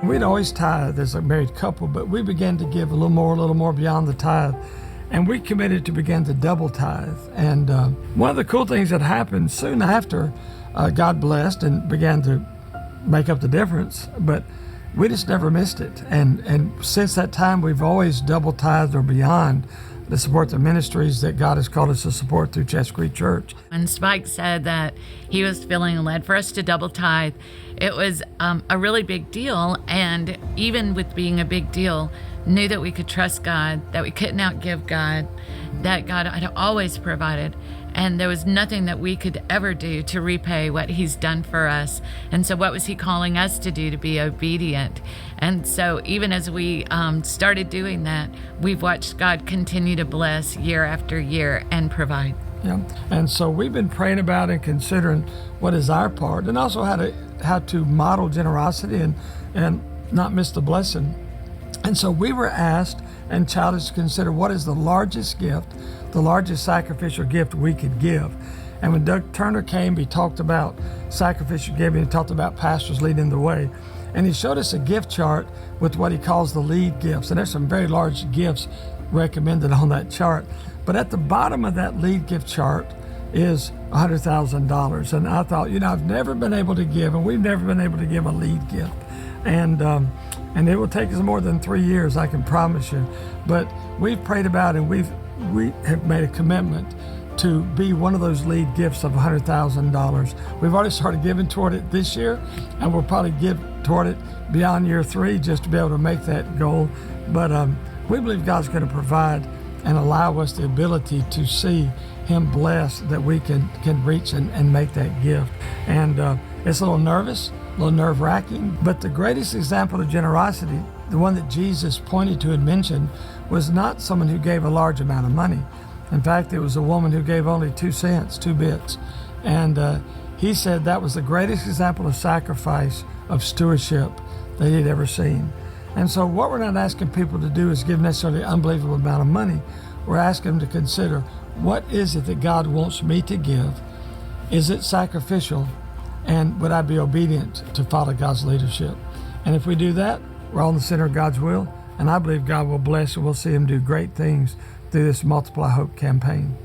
we'd always tithe as a married couple, but we began to give a little more beyond the tithe. And we committed to begin to double tithe. And one of the cool things that happened soon after, God blessed and began to make up the difference, but we just never missed it. And since that time, we've always double tithed or beyond to support the ministries that God has called us to support through Chets Church. When Spike said that he was feeling led for us to double tithe, it was a really big deal. And even with being a big deal, knew that we could trust God, that we couldn't outgive God, that God had always provided. And there was nothing that we could ever do to repay what he's done for us. And so what was he calling us to do? To be obedient. And so even as we started doing that, we've watched God continue to bless year after year and provide. Yeah. And so we've been praying about and considering what is our part, and also how to model generosity and not miss the blessing. And so we were asked and challenged to consider what is the largest gift, the largest sacrificial gift we could give. And when Doug Turner came, he talked about sacrificial giving. He talked about pastors leading the way. And he showed us a gift chart with what he calls the lead gifts. And there's some very large gifts recommended on that chart. But at the bottom of that lead gift chart is $100,000. And I thought, I've never been able to give, and we've never been able to give a lead gift. And it will take us more than 3 years, I can promise you. But we've prayed about it, and we have made a commitment to be one of those lead gifts of $100,000. We've already started giving toward it this year, and we'll probably give toward it beyond year 3 just to be able to make that goal. But we believe God's going to provide and allow us the ability to see him bless, that we can reach and make that gift. And it's a little nervous, a little nerve-wracking, but the greatest example of generosity, the one that Jesus pointed to and mentioned, was not someone who gave a large amount of money. In fact, it was a woman who gave only 2 cents, 2 bits. And he said that was the greatest example of sacrifice, of stewardship that he'd ever seen. And so what we're not asking people to do is give necessarily an unbelievable amount of money. We're asking them to consider, what is it that God wants me to give? Is it sacrificial? And would I be obedient to follow God's leadership? And if we do that, we're all in the center of God's will. And I believe God will bless, and we'll see him do great things through this Multiply Hope campaign.